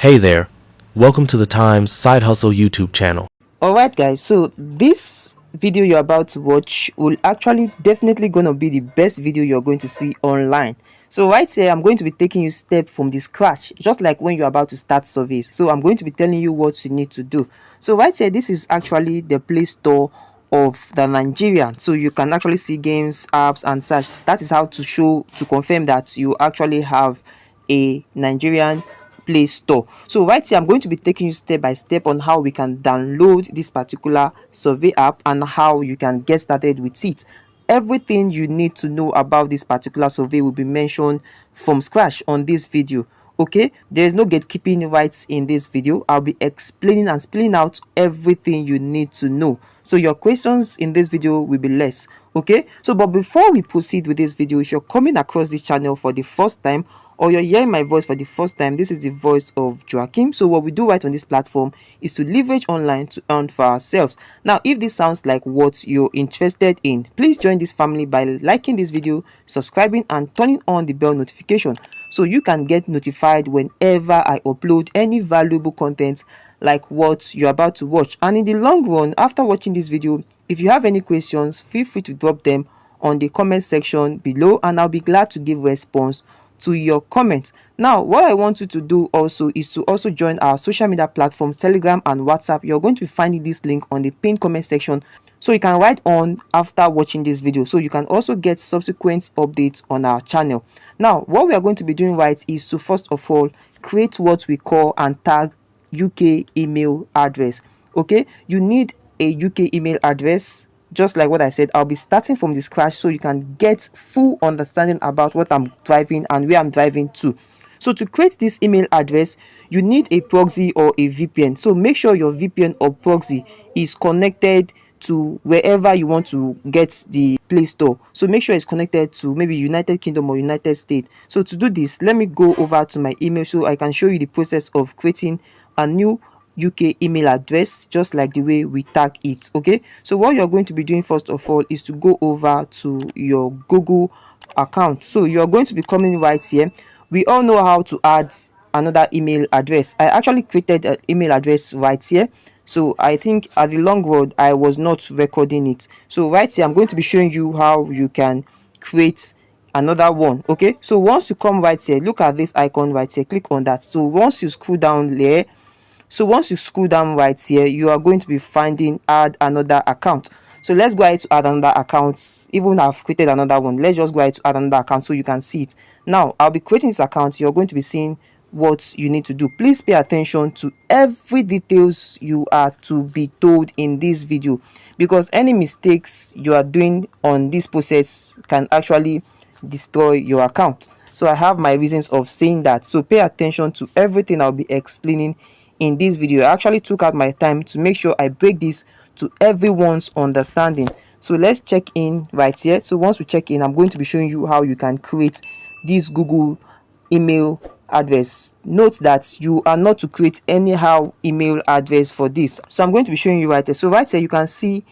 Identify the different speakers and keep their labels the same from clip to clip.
Speaker 1: Hey there, welcome to the Times Side Hustle YouTube channel.
Speaker 2: Alright guys, so this video you're about to watch will actually definitely gonna be the best video you're going to see online. So right here I'm going to be taking you step from the scratch, just like when you're about to start surveys. So I'm going to be telling you what you need to do. So right here, this is actually the Play Store of the Nigerian. So you can actually see games, apps and such. That is how to confirm that you actually have a Nigerian Play Store. So right here I'm going to be taking you step by step on how we can download this particular survey app and how you can get started with it. Everything you need to know about this particular survey will be mentioned from scratch on this video. Okay, there's no gatekeeping rights in this video. I'll be explaining and spelling out everything you need to know, so your questions in this video will be less. Okay, so but before we proceed with this video, if you're coming across this channel for the first time or you're hearing my voice for the first time, this is the voice of Joachim. So what we do right on this platform is to leverage online to earn for ourselves. Now if this sounds like what you're interested in, please join this family by liking this video, subscribing and turning on the bell notification so you can get notified whenever I upload any valuable content like what you're about to watch. And in the long run, after watching this video, if you have any questions, feel free to drop them on the comment section below and I'll be glad to give response to your comments. Now what I want you to do also is to also join our social media platforms, Telegram and WhatsApp. You're going to be finding this link on the pinned comment section, so you can write on after watching this video, so you can also get subsequent updates on our channel. Now what we are going to be doing right is to first of all create what we call and tag UK email address. Okay, you need a UK email address. Just like what I said, I'll be starting from the scratch so you can get full understanding about what I'm driving and where I'm driving to. So to create this email address, you need a proxy or a VPN. So make sure your VPN or proxy is connected to wherever you want to get the Play Store. So make sure it's connected to maybe United Kingdom or United States. So to do this, let me go over to my email so I can show you the process of creating a new UK email address, just like the way we tag it. Okay, so what you're going to be doing first of all is to go over to your Google account. So you're going to be coming right here. We all know how to add another email address. I actually created an email address right here, so I think at the long run I was not recording it. So right here I'm going to be showing you how you can create another one. Okay, so once you come right here, look at this icon right here, click on that. So once you scroll down there, so once you scroll down right here, you are going to be finding add another account. So let's go ahead to add another account. Even I've created another one, let's just go ahead to add another account so you can see it. Now I'll be creating this account. You're going to be seeing what you need to do. Please pay attention to every details you are to be told in this video, because any mistakes you are doing on this process can actually destroy your account. So I have my reasons of saying that, so pay attention to everything I'll be explaining in this video. I actually took out my time to make sure I break this to everyone's understanding. So let's check in right here. So once we check in, I'm going to be showing you how you can create this Google email address. Note that you are not to create anyhow email address for this. So I'm going to be showing you right here. So right here you can see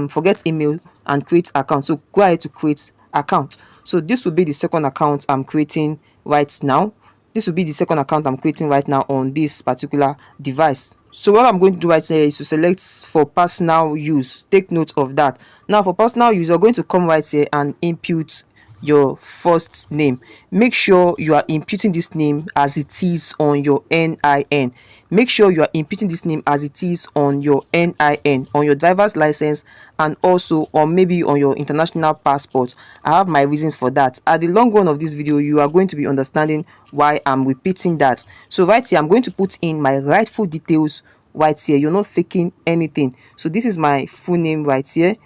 Speaker 2: forget email and create account. So go ahead to create account. So this will be the second account I'm creating right now. This will be the second account I'm creating right now on this particular device. So what I'm going to do right here is to select for personal use. Take note of that. Now for personal use, you're going to come right here and input your first name. Make sure you are inputting this name as it is on your NIN. Make sure you are inputting this name as it is on your NIN, on your driver's license, and also or maybe on your international passport. I have my reasons for that. At the long run of this video, you are going to be understanding why I'm repeating that. So right here I'm going to put in my rightful details right here. You're not faking anything. So this is my full name right here.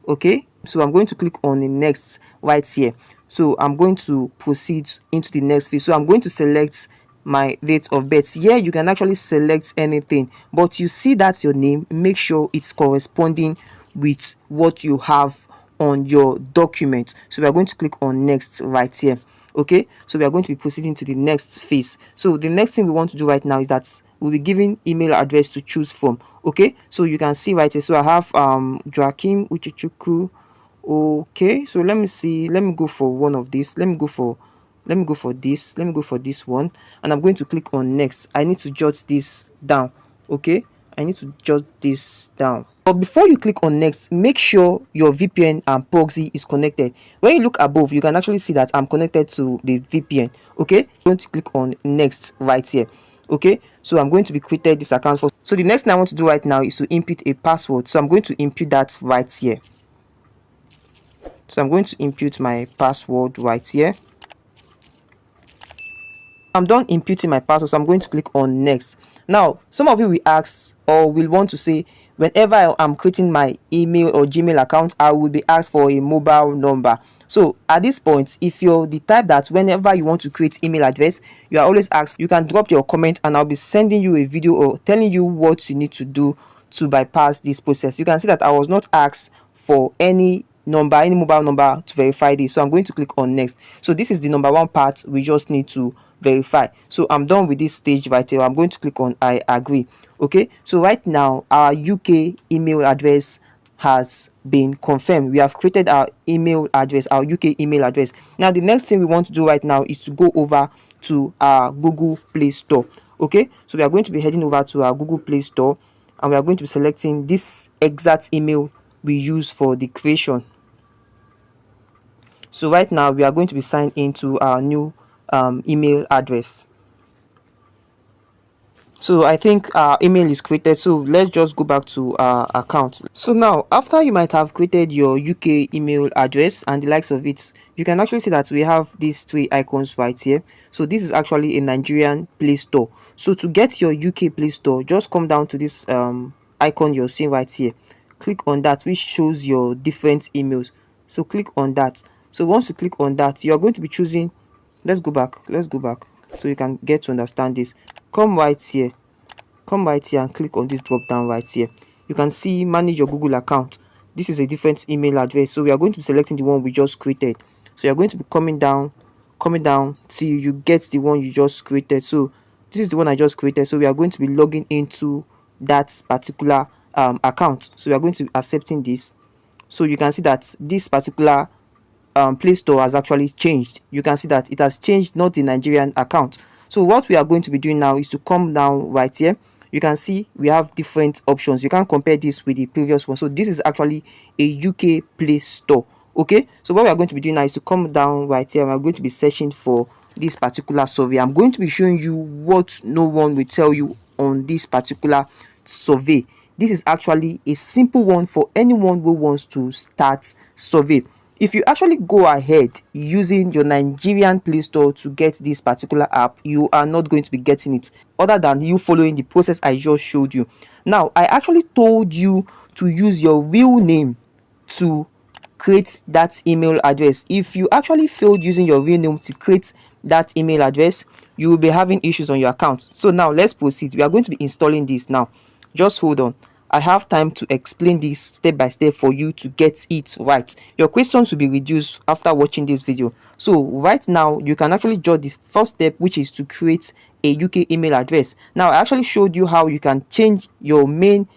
Speaker 2: Okay, so I'm going to click on the next right here. So I'm going to proceed into the next phase. So I'm going to select my date of birth. Here you can actually select anything, but you see that's your name. Make sure it's corresponding with what you have on your document. So we are going to click on next right here. Okay, so we are going to be proceeding to the next phase. So the next thing we want to do right now is that we'll be given email address to choose from. Okay, so you can see right here. So I have Joachim Uchichuku. Okay, so let me see, let me go for one of these. Let me go for let me go for this, let me go for this one, and I'm going to click on next. I need to jot this down. Okay, I need to jot this down. But before you click on next, make sure your VPN and proxy is connected. When you look above, you can actually see that I'm connected to the VPN. Okay, I'm going to click on next right here. Okay, so I'm going to be created this account for. So the next thing I want to do right now is to input a password. So I'm going to input that right here. So I'm going to input my password right here. I'm done inputting my password, so I'm going to click on next. Now, some of you will ask or will want to say, whenever I'm creating my email or Gmail account, I will be asked for a mobile number. So at this point, if you're the type that whenever you want to create email address, you are always asked, you can drop your comment and I'll be sending you a video or telling you what you need to do to bypass this process. You can see that I was not asked for any number, any mobile number to verify this. So I'm going to click on next. So this is the number one part we just need to verify. So I'm done with this stage right here. I'm going to click on I agree. Okay, so right now our UK email address has been confirmed. We have created our email address, our UK email address. Now the next thing we want to do right now is to go over to our Google Play Store. Okay, so we are going to be heading over to our Google Play Store and we are going to be selecting this exact email we use for the creation. So right now we are going to be signed into our new email address. So I think our email is created, so let's just go back to our account. So now, after you might have created your UK email address and the likes of it, you can actually see that we have these three icons right here. So this is actually a Nigerian Play Store. So to get your UK Play Store, just come down to this icon you're seeing right here. Click on that, which shows your different emails. So click on that. So once you click on that, you're going to be choosing, let's go back so you can get to understand this. Come right here and click on this drop down right here. You can see manage your Google account. This is a different email address, so we are going to be selecting the one we just created. So you're going to be coming down till you get the one you just created. So this is the one I just created, so we are going to be logging into that particular account. So we are going to be accepting this. So you can see that this particular Play Store has actually changed. You can see that it has changed, not the Nigerian account. So what we are going to be doing now is to come down right here. You can see we have different options. You can compare this with the previous one. So this is actually a UK Play Store. Okay, so what we are going to be doing now is to come down right here. We're going to be searching for this particular survey. I'm going to be showing you what no one will tell you on this particular survey. This is actually a simple one for anyone who wants to start survey. If you actually go ahead using your Nigerian Play Store to get this particular app, you are not going to be getting it, other than you following the process I just showed you. Now, I actually told you to use your real name to create that email address. If you actually failed using your real name to create that email address, you will be having issues on your account. So now let's proceed. We are going to be installing this now. Just hold on. I have time to explain this step by step for you to get it right. Your questions will be reduced after watching this video. So right now you can actually jot the first step, which is to create a UK email address. Now I actually showed you how you can change your main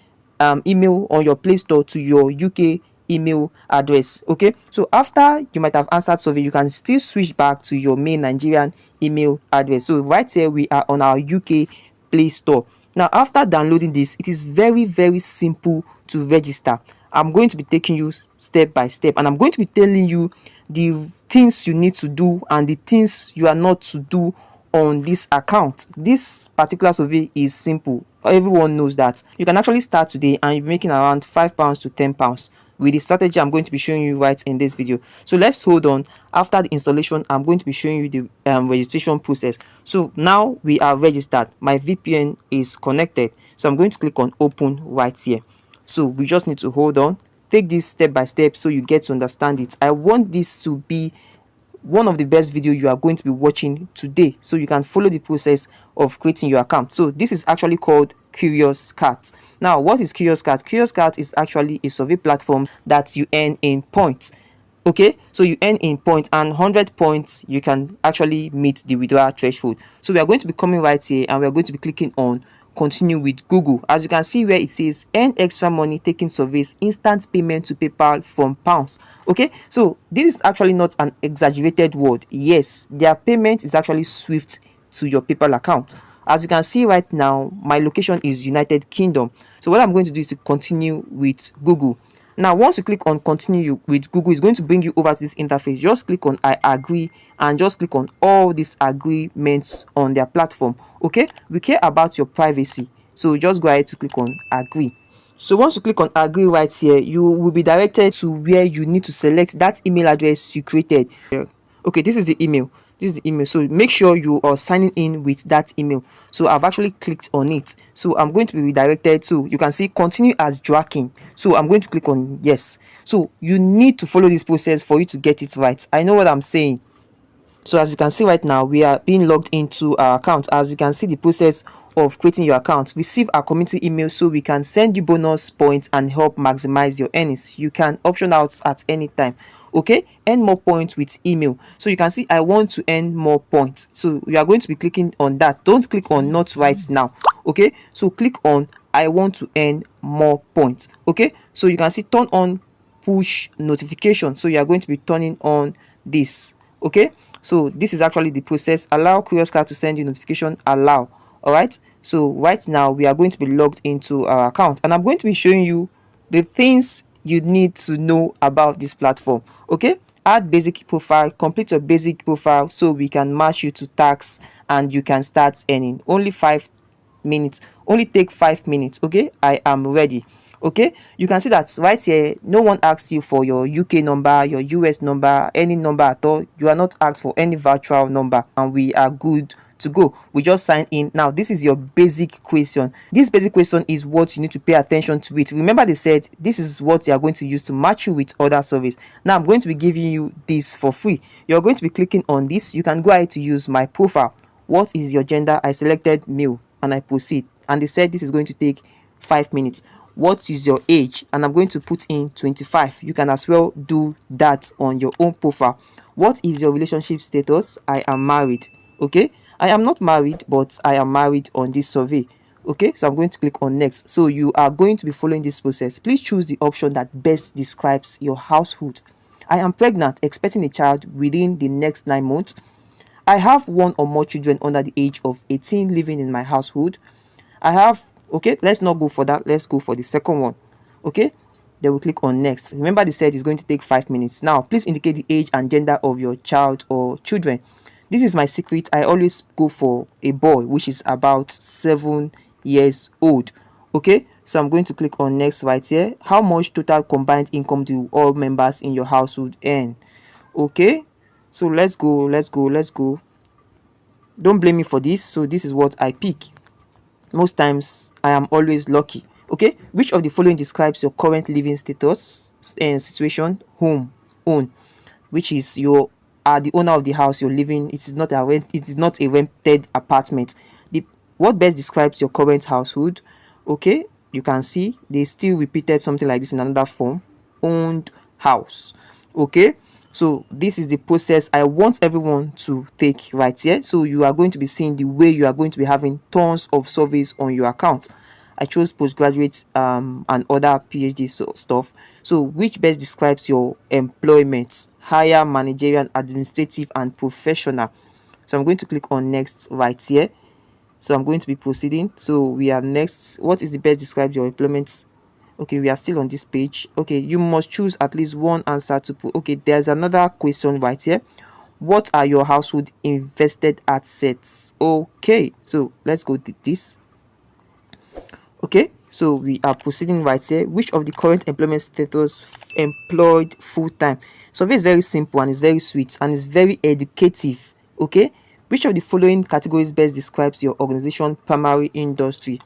Speaker 2: email on your Play Store to your UK email address. Okay, so after you might have answered survey, you can still switch back to your main Nigerian email address. So right here we are on our UK Play Store. Now, after downloading this, it is very simple to register. I'm going to be taking you step by step, and I'm going to be telling you the things you need to do and the things you are not to do on this account. This particular survey is simple. Everyone knows that. You can actually start today and you'll be making around £5 to £10 with the strategy I'm going to be showing you right in this video. So let's hold on. After the installation, I'm going to be showing you the registration process. So now we are registered. My VPN is connected, so I'm going to click on open right here. So we just need to hold on, take this step by step so you get to understand it. I want this to be one of the best video you are going to be watching today, so you can follow the process of creating your account. So this is actually called Curious Cat. Now, what is Curious Cat? Curious Cat is actually a survey platform that you earn in points. Okay, so you earn in points, and 100 points you can actually meet the withdrawal threshold. So we are going to be coming right here and we are going to be clicking on continue with Google. As you can see where it says earn extra money taking surveys, instant payment to PayPal from pounds. Okay, so this is actually not an exaggerated word. Yes, their payment is actually swift to your PayPal account. As you can see right now, my location is United Kingdom. So what I'm going to do is to continue with Google. Now, once you click on continue with Google, it's going to bring you over to this interface. Just click on I agree and just click on all these agreements on their platform. Okay, we care about your privacy, so just go ahead to click on agree. So once you click on agree right here, you will be directed to where you need to select that email address you created. Okay, this is the email. This is the email. So make sure you are signing in with that email. So I've actually clicked on it. So I'm going to be redirected to, you can see continue as Joaquin. So I'm going to click on yes. So you need to follow this process for you to get it right. I know what I'm saying. So as you can see right now, we are being logged into our account. As you can see the process of creating your account. Receive our community email so we can send you bonus points and help maximize your earnings. You can option out at any time. Okay, earn more points with email. So you can see I want to earn more points. So we are going to be clicking on that. Don't click on not right now. Okay, so click on I want to earn more points. Okay, so you can see turn on push notification. So you are going to be turning on this. Okay, so this is actually the process. Allow Curious Cat to send you notification. Allow. All right, so right now we are going to be logged into our account and I'm going to be showing you the things you need to know about this platform. Okay, add basic profile, complete your basic profile so we can match you to tax and you can start earning. Only 5 minutes, only take 5 minutes. Okay, I am ready. Okay, you can see that right here no one asks you for your UK number, your US number, any number at all. You are not asked for any virtual number and we are good to go. We just sign in. Now this is your basic question. This basic question is what you need to pay attention to it. Remember they said this is what you are going to use to match you with other surveys. Now I'm going to be giving you this for free. You're going to be clicking on this. You can go ahead to use my profile. What is your gender? I selected male and I proceed and they said this is going to take 5 minutes. What is your age? And I'm going to put in 25. You can as well do that on your own profile. What is your relationship status? I am married. Okay, I am not married, but I am married on this survey. Okay, so I'm going to click on next. So you are going to be following this process. Please choose the option that best describes your household. I am pregnant, expecting a child within the next 9 months. I have one or more children under the age of 18 living in my household. I have, okay, let's not go for that. Let's go for the second one. Okay, then we'll click on next. Remember they said it's going to take 5 minutes. Now please indicate the age and gender of your child or children. This is my secret. I always go for a boy, which is about 7 years old. Okay, so I'm going to click on next right here. How much total combined income do all members in your household earn? Okay, so let's go. Don't blame me for this. So this is what I pick. Most times I am always lucky. Okay, which of the following describes your current living status and situation? Home, own, which is you are the owner of the house you're living. It is not a rent, it is not a rented apartment. What best describes your current household? Okay, you can see they still repeated something like this in another form. Owned house. Okay, so this is the process I want everyone to take right here. So you are going to be seeing the way you are going to be having tons of surveys on your account. I chose postgraduate and other PhD stuff. So which best describes your employment? Higher, managerial, administrative and professional. So I'm going to click on next right here. So I'm going to be proceeding. So we are next. What is the best describes your employment? Okay, we are still on this page. Okay, you must choose at least one answer to put. Okay, there's another question right here. What are your household invested assets? Okay, so let's go to this. Okay, so we are proceeding right here. Which of the current employment status employed full-time? Survey is very simple and it's very sweet and it's very educative. Okay, which of the following categories best describes your organization primary industry?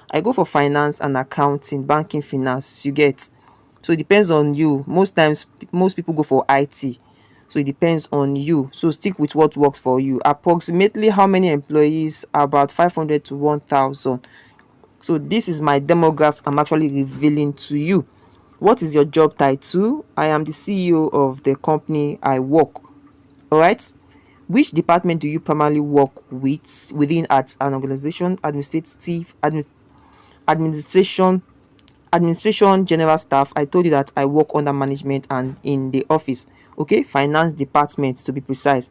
Speaker 2: I go for finance and accounting, banking, finance. You get, so it depends on you. Most times most people go for IT, so it depends on you. So stick with what works for you. Approximately how many employees? About 500 to 1000. So this is my demographic I'm actually revealing to you. What is your job title? I am the CEO of the company I work. All right, Which department do you primarily work within at an organization? Administration, general staff. I told you that I work under management and in the office. Okay, finance department to be precise.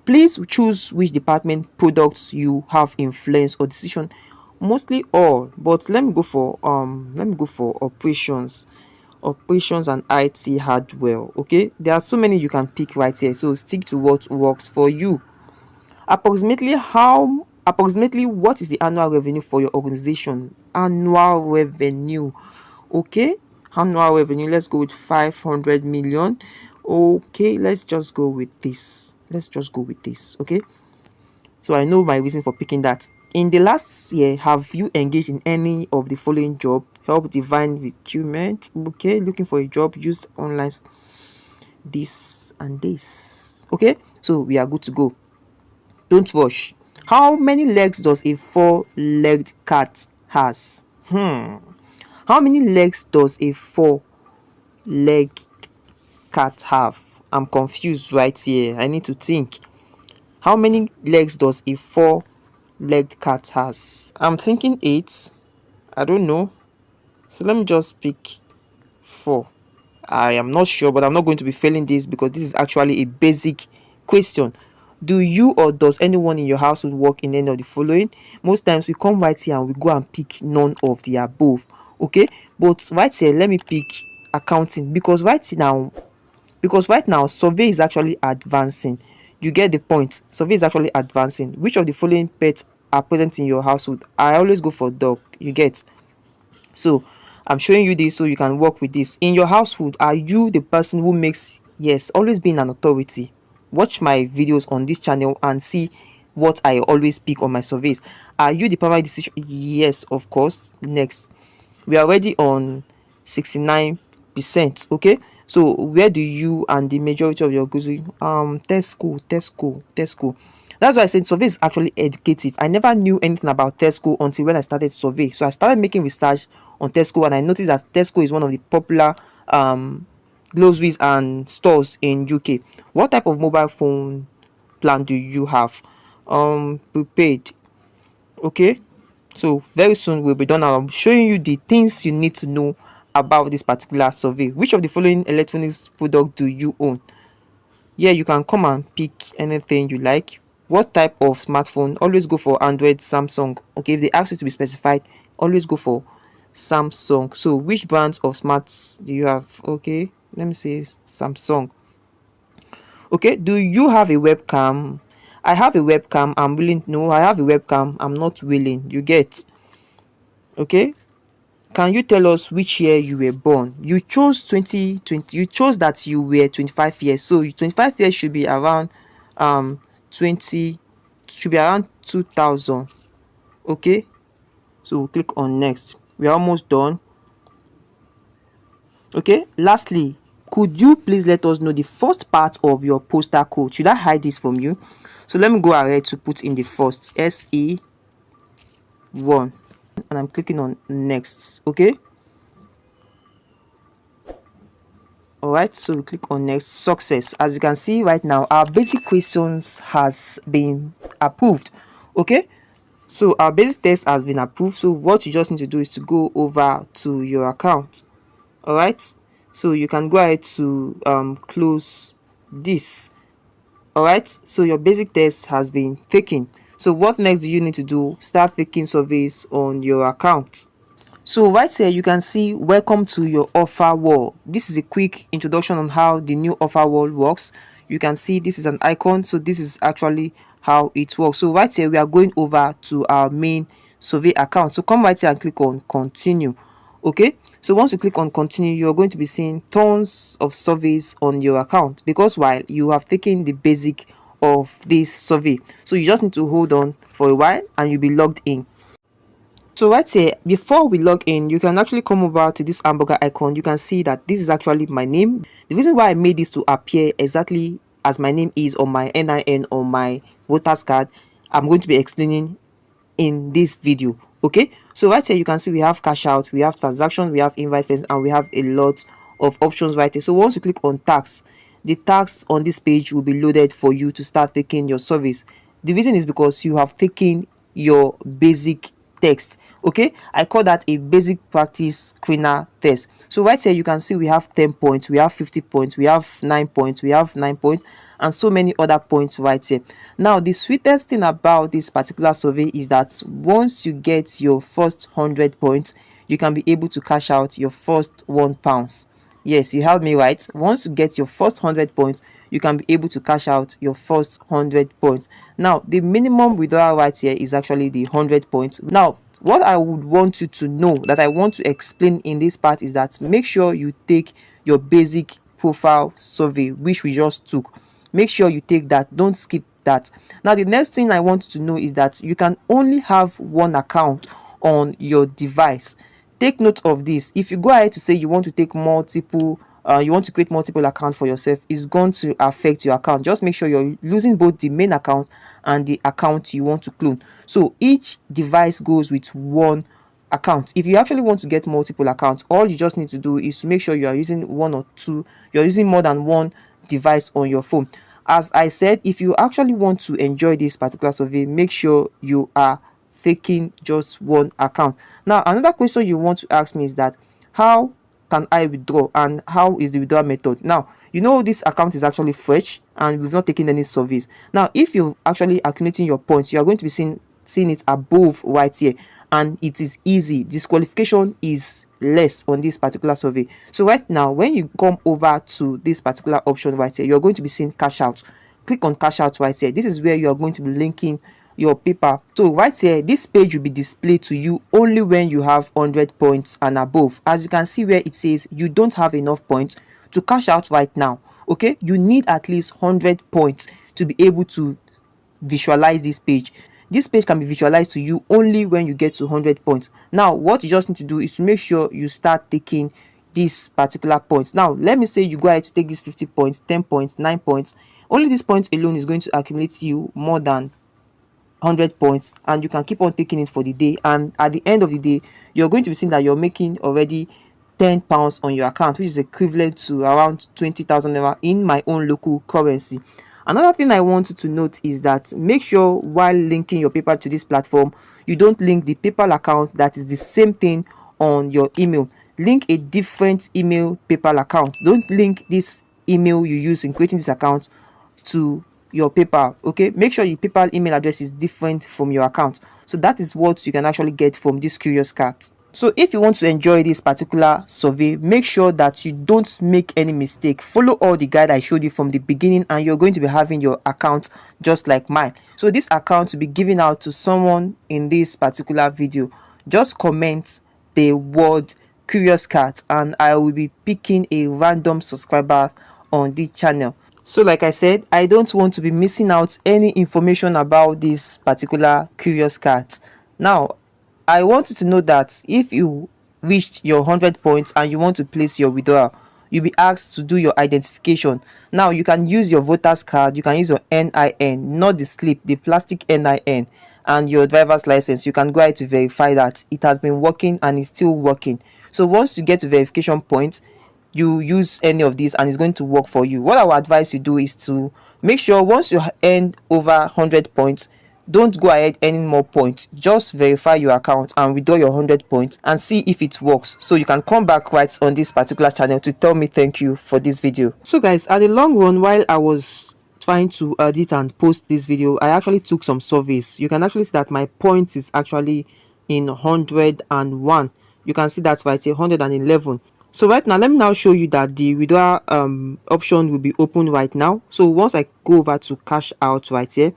Speaker 2: Please choose which department products you have influence or decision. Mostly all, but let me go for operations and IT hardware. Okay, there are so many you can pick right here, so stick to what works for you. Approximately what is the annual revenue for your organization? Annual revenue. Okay, annual revenue, let's go with 500 million. Okay, let's just go with this. Okay, so I know my reason for picking that. In the last year, have you engaged in any of the following job? Help divine recruitment. Okay, looking for a job, used online, this and this. Okay, so we are good to go. Don't rush. How many legs does a four-legged cat has? How many legs does a four-legged cat have? I'm confused right here. I need to think. How many legs does a four-legged cat has? I'm thinking 8. I don't know. So let me just pick 4. I am not sure, but I'm not going to be failing this because this is actually a basic question. Do you or does anyone in your household work in any of the following? Most times we come right here and we go and pick none of the above. Okay, but right here let me pick accounting because right now survey is actually advancing. You get the point. Survey is actually advancing. Which of the following pets are present in your household? I always go for dog. You get. So I'm showing you this so you can work with this. In your household, are you the person who makes, yes, always being an authority? Watch my videos on this channel and see what I always pick on my surveys. Are you the primary decision? Yes, of course. Next, we are already on 69%. Okay, so where do you and the majority of your goods test school. That's why I said survey is actually educative. I never knew anything about Tesco until when I started survey. So I started making research on Tesco and I noticed that Tesco is one of the popular groceries and stores in UK. What type of mobile phone plan do you have? Prepaid. Okay, so very soon we'll be done. I'm showing you the things you need to know about this particular survey. Which of the following electronics product do you own? Yeah, you can come and pick anything you like. What type of smartphone? Always go for Android, Samsung. Okay, if they ask you to be specified, always go for Samsung. So which brands of smarts do you have? Okay, let me say Samsung. Okay, do you have a webcam? I have a webcam. I'm willing. No, I have a webcam. I'm not willing. You get. Okay, can you tell us which year you were born? You chose 2020. You chose that you were 25 years. So 25 years should be around 20, should be around 2000. Okay, so we'll click on next. We're almost done. Okay, lastly, could you please let us know the first part of your postal code? Should I hide this from you? So let me go ahead to put in the first SE1 and I'm clicking on next. Okay, all right, so we click on next. Success. As you can see right now, our basic questions has been approved. Okay, so our basic test has been approved. So what you just need to do is to go over to your account. All right, so you can go ahead to close this. All right, so your basic test has been taken. So what next do you need to do? Start taking surveys on your account. So right here you can see welcome to your offer wall. This is a quick introduction on how the new offer wall works. You can see this is an icon, so this is actually how it works. So right here we are going over to our main survey account. So come right here and click on continue. Okay, so once you click on continue, you're going to be seeing tons of surveys on your account because while you have taken the basic of this survey, so you just need to hold on for a while and you'll be logged in. So right here, before we log in, you can actually come over to this hamburger icon. You can see that this is actually my name. The reason why I made this to appear exactly as my name is on my NIN or my voter's card, I'm going to be explaining in this video. Okay, so right here you can see we have cash out, we have transaction, we have invoice, and we have a lot of options right here. So once you click on tax, the tasks on this page will be loaded for you to start taking your surveys. The reason is because you have taken your basic text. Okay, I call that a basic practice screener test. So right here you can see we have 10 points, we have 50 points, we have 9 points, we have 9 points, and so many other points right here. Now the sweetest thing about this particular survey is that once you get your first 100 points, you can be able to cash out your first £1. Yes, you heard me right. Once you get your first 100 points, you can be able to cash out your first 100 points. Now the minimum withdrawal right here is actually the 100 points. Now what I would want you to know, that I want to explain in this part, is that make sure you take your basic profile survey, which we just took. Make sure you take that, don't skip that. Now the next thing I want you to know is that you can only have one account on your device. Take note of this. If you go ahead to say you want to take multiple you want to create multiple accounts for yourself, it's going to affect your account. Just make sure you're using both the main account and the account you want to clone. So each device goes with one account. If you actually want to get multiple accounts, all you just need to do is to make sure you are using one or two, you're using more than one device on your phone. As I said, if you actually want to enjoy this particular survey, make sure you are taking just one account. Now another question you want to ask me is that how can I withdraw, and how is the withdrawal method? Now you know this account is actually fresh and we've not taken any surveys. Now if you're actually accumulating your points, you are going to be seeing it above right here, and it is easy. Disqualification is less on this particular survey. So right now when you come over to this particular option right here, you're going to be seeing cash out. Click on cash out right here. This is where you are going to be linking your paper. So right here, this page will be displayed to you only when you have 100 points and above. As you can see where it says you don't have enough points to cash out right now. Okay, you need at least 100 points to be able to visualize this page. This page can be visualized to you only when you get to 100 points. Now what you just need to do is to make sure you start taking these particular points. Now let me say you go ahead to take these 50 points, 10 points, 9 points. Only these points alone is going to accumulate you more than 100 points, and you can keep on taking it for the day, and at the end of the day you're going to be seeing that you're making already £10 on your account, which is equivalent to around 20,000 naira in my own local currency. Another thing I want you to note is that make sure while linking your PayPal to this platform, you don't link the PayPal account that is the same thing on your email. Link a different email PayPal account. Don't link this email you use in creating this account to your PayPal. Okay, make sure your PayPal email address is different from your account. So that is what you can actually get from this curious cat. So if you want to enjoy this particular survey, make sure that you don't make any mistake. Follow all the guide I showed you from the beginning, and you're going to be having your account just like mine. So this account will be given out to someone in this particular video. Just comment the word curious cat and I will be picking a random subscriber on this channel. So like I said, I don't want to be missing out any information about this particular curious cat. Now I want you to know that if you reached your 100 points and you want to place your withdrawal, you'll be asked to do your identification. Now you can use your voter's card, you can use your NIN, not the slip, the plastic NIN, and your driver's license. You can go ahead to verify that it has been working and it's still working. So once you get to verification point, you use any of these and it's going to work for you. What I would advise you do is to make sure once you earn over 100 points, don't go ahead earning more points. Just verify your account and withdraw your 100 points and see if it works, so you can come back right on this particular channel to tell me thank you for this video. So guys, at the long run, while I was trying to edit and post this video, I actually took some surveys. You can actually see that my points is actually in 101. You can see that right here, 111. So right now, let me now show you that the withdrawal option will be open right now. So once I go over to cash out right here,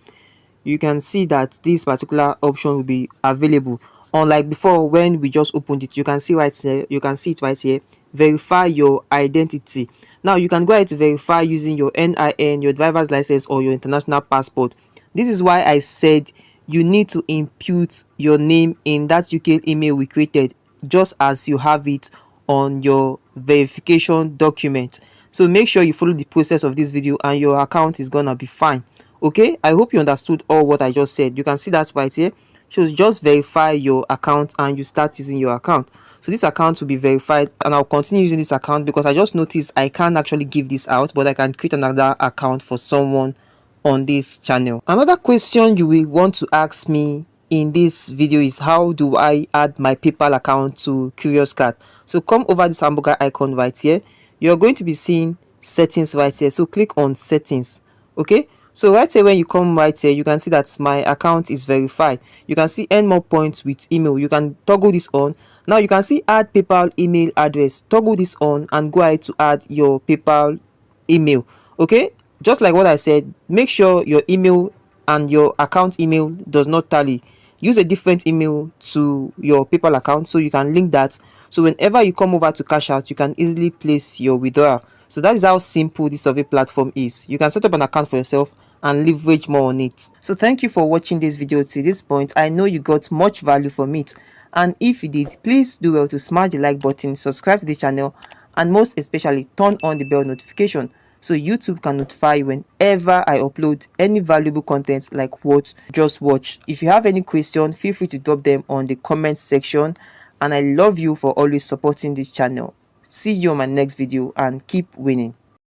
Speaker 2: you can see that this particular option will be available. Unlike before when we just opened it, you can see right here, you can see it right here, verify your identity. Now you can go ahead to verify using your NIN, your driver's license, or your international passport. This is why I said you need to input your name in that UK email we created, just as you have it on your verification document. So make sure you follow the process of this video and your account is gonna be fine. Okay, I hope you understood all what I just said. You can see that right here. So just verify your account and you start using your account. So this account will be verified and I'll continue using this account because I just noticed I can't actually give this out, but I can create another account for someone on this channel. Another question you will want to ask me in this video is, how do I add my PayPal account to Curious Cat? So come over this hamburger icon right here. You're going to be seeing settings right here. So click on settings. Okay, so right here when you come right here, you can see that my account is verified. You can see earn more points with email. You can toggle this on. Now you can see add PayPal email address. Toggle this on and go ahead to add your PayPal email. Okay, just like what I said, make sure your email and your account email does not tally. Use a different email to your PayPal account so you can link that, so whenever you come over to cash out, you can easily place your withdrawal. So that is how simple this survey platform is. You can set up an account for yourself and leverage more on it. So thank you for watching this video to this point. I know you got much value from it, and if you did, please do well to smash the like button, subscribe to the channel, and most especially turn on the bell notification so YouTube can notify you whenever I upload any valuable content like what you just watched. If you have any question, feel free to drop them on the comment section, and I love you for always supporting this channel. See you on my next video and keep winning.